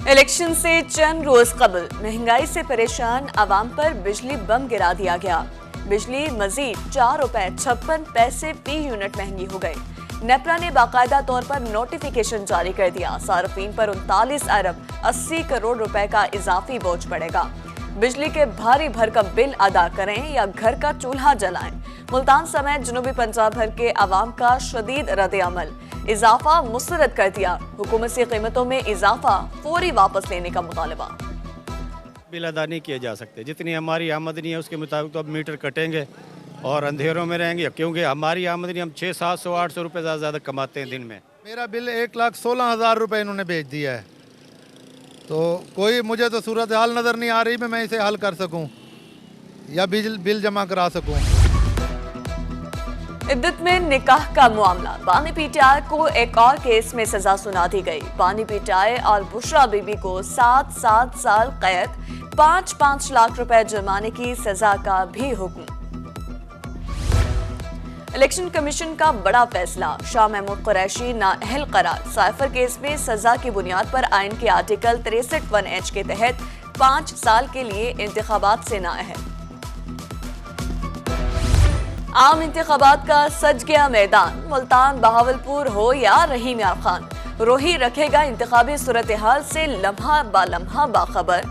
Election से चंद रोज कबल महंगाई से परेशान आवाम पर बिजली बम गिरा दिया गया। बिजली मजीद ₹4.56 फी यूनिट महंगी हो गई। नेपरा ने बाकायदा तौर पर नोटिफिकेशन जारी कर दिया। सार्फिन पर 39 अरब 80 करोड़ रुपए का इजाफी बोझ पड़ेगा। बिजली के भारी भरकम बिल अदा करें या घर का चूल्हा जलाएं। मुल्तान समेत जनूबी पंजाब भर के अवाम का शदीद रद्द-ए-अमल। इजाफा मुस्तरद कर दिया। हुकूमत से कीमतों में इजाफा फौरी वापस लेने का मुतालबा। बिल अदा नहीं किए जा सकते। जितनी हमारी आमदनी है उसके मुताबिक तो अब मीटर कटेंगे और अंधेरों में रहेंगे, क्योंकि हमारी आमदनी हम 600-700-800 रुपये ज़्यादा कमाते हैं दिन में। मेरा बिल 1,16,000 रुपये इन्होंने भेज दिया है, तो कोई मुझे तो सूरत हाल नज़र नहीं आ रही मैं इसे हल कर सकूं या बिल जमा करा सकूं। इद्दत में निकाह का मामला। बानी पीटीआई को एक और केस में सजा सुना दी गई। बानी पीटीआई और बुशरा बीबी को 7 साल कैद, 5 लाख रुपए जुर्माने की सजा का भी हुक्म। इलेक्शन कमीशन का बड़ा फैसला। शाह महमूद कुरैशी नाअहल करार। साइफर केस में सजा की बुनियाद पर आइन के आर्टिकल 63(1)H के तहत 5 साल के लिए इंतखाबात से नाअहल। आम इंतखाबात का सज गया मैदान। मुल्तान बहावलपुर हो या रहीम यार खान, रोही रखेगा इंतखाबी सूरत हाल से लम्हा बालम्हा बाखबर।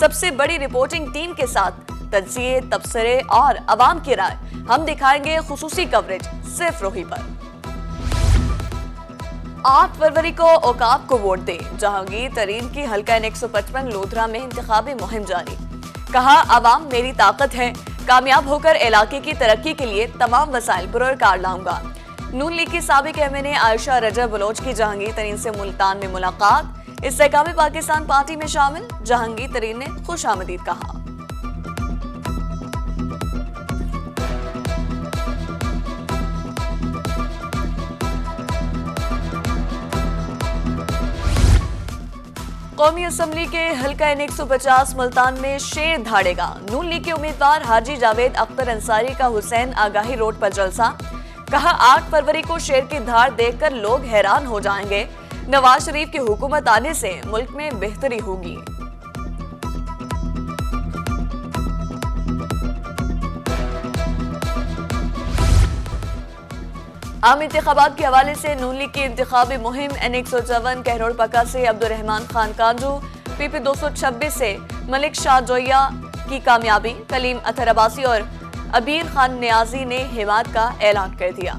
सबसे बड़ी रिपोर्टिंग टीम के साथ तज्जिए, तबसरे और अवाम की राय। हम दिखाएंगे खुसूसी कवरेज सिर्फ रोही पर। 8 फरवरी को औकाफ को वोट दें। जहांगीर तरीन की हल्का 155 लोधरा में इंतखाबी मुहिम जारी। कहा, अवाम मेरी ताकत है। कामयाब होकर इलाके की तरक्की के लिए तमाम वसाइल पुरकार लाऊंगा। नून लीग की साबिक एमएनए आयशा रजा बलोच की जहांगीर तरीन से मुल्तान में मुलाकात। इस्तेकाम पाकिस्तान पार्टी में शामिल। जहांगीर तरीन ने खुशामदीद कहा। कौमी असम्बली के हल्का 150 मुल्तान में शेर धाड़ेगा। नून लीग के उम्मीदवार हाजी जावेद अख्तर अंसारी का हुसैन आगाही रोड पर जलसा। कहा, 8 फरवरी को शेर की धाड़ देखकर लोग हैरान हो जाएंगे। नवाज शरीफ की हुकूमत आने से मुल्क में बेहतरी होगी। आम इंतखाबात के हवाले से नून लीग की इंतखाबी मुहिम N154 कहरोड़ पक्का से अब्दुर्रहमान खान कांजू, PP 226 से मलिक शाह जोया की कामयाबी। कलीम अतर अब्बासी और अबीर खान नियाजी ने हिमायत का ऐलान कर दिया।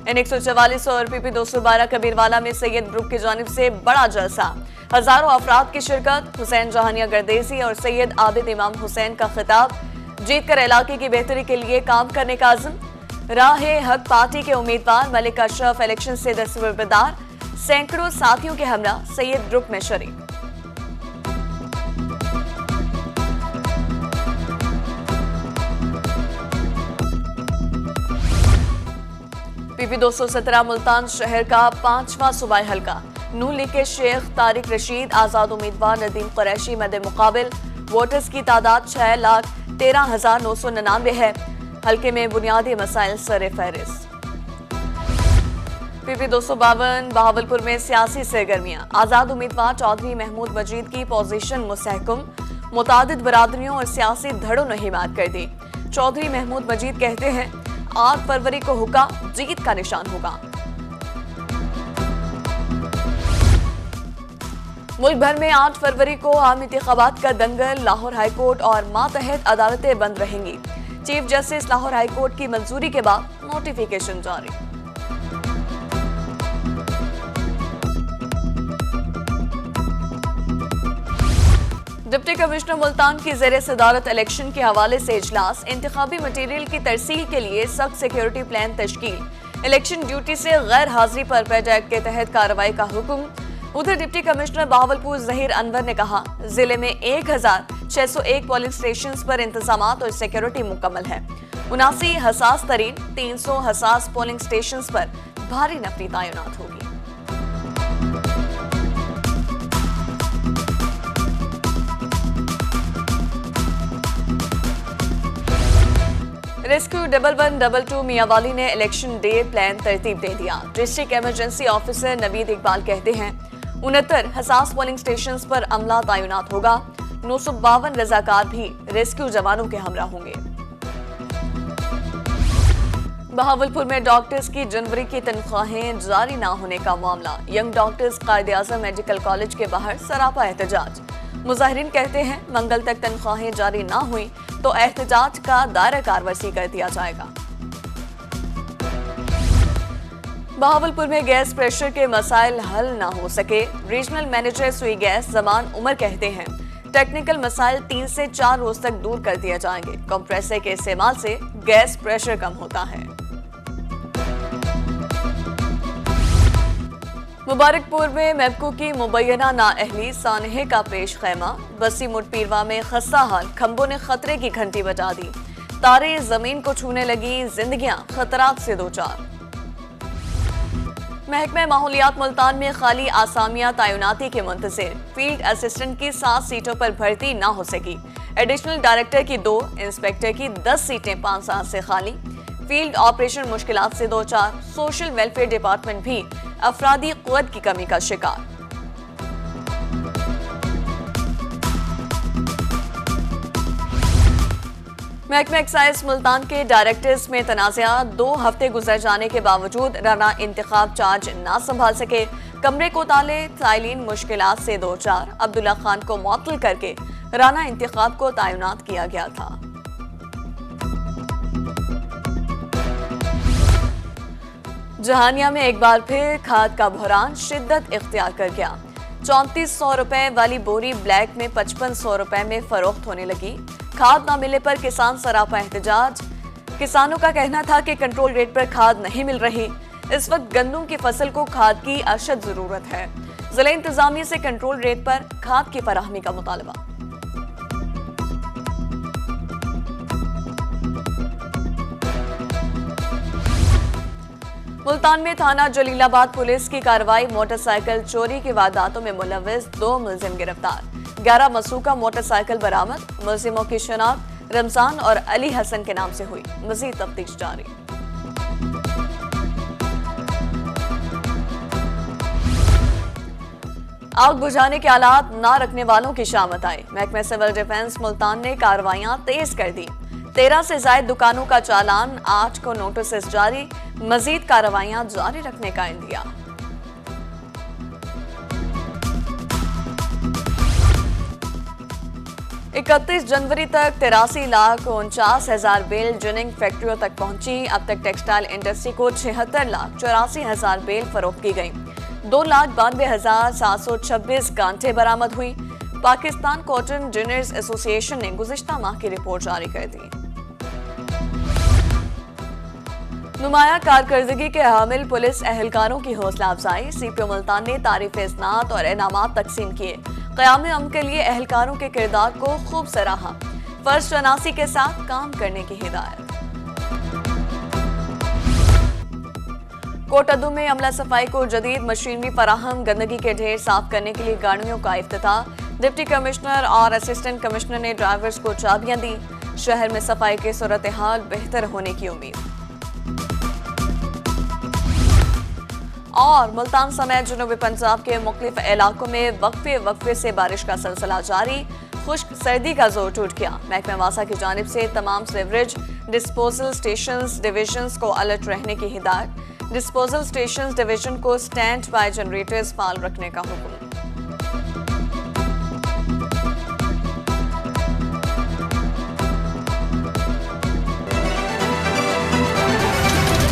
N144 और PP 212 कबीरवाला में सैयद ग्रुप की जानिब से बड़ा जलसा। हजारों अफराद की शिरकत। हुसैन जहानिया गर्देसी और सैयद आबिद इमाम हुसैन का खिताब। जीत कर इलाके की बेहतरी के लिए काम करने का अज़्म। राहे हक पार्टी के उम्मीदवार मलिक अशरफ इलेक्शन से दस्तबरदार। सैकड़ों साथियों के हमरा सैयद ग्रुप में शरीक। PP 217 मुल्तान शहर का 5वां सूबाई हल्का। नून लीग के शेख तारिक रशीद आजाद उम्मीदवार नदीम कुरैशी मद मुकाबिल। वोटर्स की तादाद 6,13,999 है। हल्के में बुनियादी मसाइल सरे फहरिस्त। PP 252 बहावलपुर में सियासी सरगर्मियां। आजाद उम्मीदवार चौधरी महमूद मजीद की पोजीशन मुस्तहकम। मुतादिद बरादरियों और सियासी धड़ों ने हिमायत कर दी। चौधरी महमूद मजीद कहते हैं, 8 फरवरी को हुक्का जीत का निशान होगा। मुल्क भर में 8 फरवरी को आम इंतखाबात का दंगल। लाहौर हाईकोर्ट और मातहत अदालतें बंद रहेंगी। चीफ जस्टिस लाहौर हाईकोर्ट की मंजूरी के बाद नोटिफिकेशन जारी। डिप्टी कमिश्नर मुल्तान की ज़ेरे सदारत इलेक्शन के हवाले से इजलास। इंतखाबी मटीरियल की तरसील के लिए सख्त सिक्योरिटी प्लान तश्कील। इलेक्शन ड्यूटी से गैर हाजिरी पर पेड एक्ट के तहत कार्रवाई का हुक्म। उधर डिप्टी कमिश्नर बहावलपुर जहीर अनवर ने कहा, जिले में 1,601 पोलिंग स्टेशन पर इंतजामात और सिक्योरिटी मुकम्मल है। 79 हसास तरीन 300 हसास पोलिंग स्टेशन पर भारी नफरी तैनात होगी। रेस्क्यू 1122 मियावाली ने इलेक्शन डे प्लान तरतीब दे दिया। District emergency officer Naveed Iqbal कहते हैं, 69 हसास पोलिंग स्टेशन पर अमला तैनात होगा। 952 रजाकार भी रेस्क्यू जवानों के हमरा होंगे। बहावलपुर में डॉक्टर्स की जनवरी की तनख्वाहें जारी न होने का मामला। यंग डॉक्टर्स कायदे-आज़म मेडिकल कॉलेज के बाहर सरापा एहतजाज। मुजाहिरीन कहते हैं मंगल तक तनख्वाहें जारी न हुई तो एहतजाज का दायरा कारवसी कर दिया जाएगा। बहावलपुर में गैस प्रेशर के मसाइल हल न हो सके। रीजनल मैनेजर सुई गैस जमान उमर कहते हैं टेक्निकल मसाइल 3 से 4 रोज तक दूर कर दिए जाएंगे। कंप्रेसर के इस्तेमाल से गैस प्रेशर कम होता है। मुबारकपुर में मेबको की मुबैना नाअहली सानहे का पेश खैमा। बसी मुठपीरवा में खस्ता हाल, खंभों ने खतरे की घंटी बजा दी। तारे जमीन को छूने लगी, जिंदगियां खतरात से दो चार। महकमा माहौलियात मुल्तान में खाली आसामियां तैनाती के मुंतज़िर। फील्ड असिस्टेंट की 7 सीटों पर भर्ती ना हो सकी। एडिशनल डायरेक्टर की 2, इंस्पेक्टर की 10 सीटें 5 साल से खाली। फील्ड ऑपरेशन मुश्किलात से दो चार। सोशल वेलफेयर डिपार्टमेंट भी अफरादी क़ुव्वत की कमी का शिकार। महकमा एक्साइज मुल्तान के डायरेक्टर्स में तनाज़ा। 2 हफ्ते गुजर जाने के बावजूद राना इंतखाब चार्ज ना संभाल सके। कमरे को ताले, साइलिन मुश्किलात से दो चार। अब्दुल्ला खान को मुअत्तल करके राना इंतखाब को तैनात किया गया था। जहानिया में एक बार फिर खाद का बहरान शिद्दत इख्तियार कर गया। 3400 रुपए वाली बोरी ब्लैक में 5500 रुपए में फरोख्त होने लगी। खाद न मिलने पर किसान सरापा एहतजाज। किसानों का कहना था कि कंट्रोल रेट पर खाद नहीं मिल रही। इस वक्त गंदम की फसल को खाद की अशद जरूरत है। जिला इंतजामिया से कंट्रोल रेट पर खाद की फराहमी का मुतालबा। मुल्तान में थाना जलीलाबाद पुलिस की कार्रवाई। मोटरसाइकिल चोरी की वारदातों में मुलव्विस 2 मुलजिम गिरफ्तार। 11 मसूका मोटरसाइकिल बरामद। मुलजिमों की शनाख्त रमजान और अली हसन के नाम से हुई। मजीद तफ्तीश जारी। आग बुझाने के आलात ना रखने वालों की शामत आई। महकमा सिविल डिफेंस मुल्तान ने कार्रवाइयां तेज कर दी। 13 से ज्यादा दुकानों का चालान, 8 को नोटिस जारी। मजीद कार्रवाइयां जारी रखने का इंदिया। इकतीस जनवरी तक 83,49,000 बेल जिनिंग फैक्ट्रियों तक पहुंची। अब तक टेक्सटाइल इंडस्ट्री को 76,84,000 बेल फरोख्त की गई। 2,92,726 गांठें बरामद हुई। पाकिस्तान कॉटन जिनर्स एसोसिएशन ने गुज़िश्ता माह की रिपोर्ट जारी कर दी। नुमाया कारकर्दगी के हामिल पुलिस एहलकारों की हौसला अफजाई। सीपीओ मुल्तान ने तारीफ इस्नात और इनामात तकसीम किए। क़याम अमन के लिए एहलकारों के किरदार को खूब सराहा। फर्ज शनासी के साथ काम करने की हिदायत। कोटअदू में अमला सफाई को जदीद मशीनरी फराहम। गंदगी के ढेर साफ करने के लिए गाड़ियों का इफ्तिताह। डिप्टी कमिश्नर और असिस्टेंट कमिश्नर ने ड्राइवर्स को चाबियां दी। शहर में सफाई की सूरत हाल बेहतर होने की उम्मीद। और मुल्तान समेत जनूबी पंजाब के मुख्तलिफ इलाकों में वक्फे से बारिश का सिलसिला जारी। खुश्क सर्दी का जोर टूट गया। महकमा वासा की जानिब से तमाम सीवरेज डिस्पोजल स्टेशंस डिविजन्स को अलर्ट रहने की हिदायत। डिस्पोजल स्टेशंस डिवीजन को स्टैंड बाय जनरेटर्स फाल रखने का हुक्म।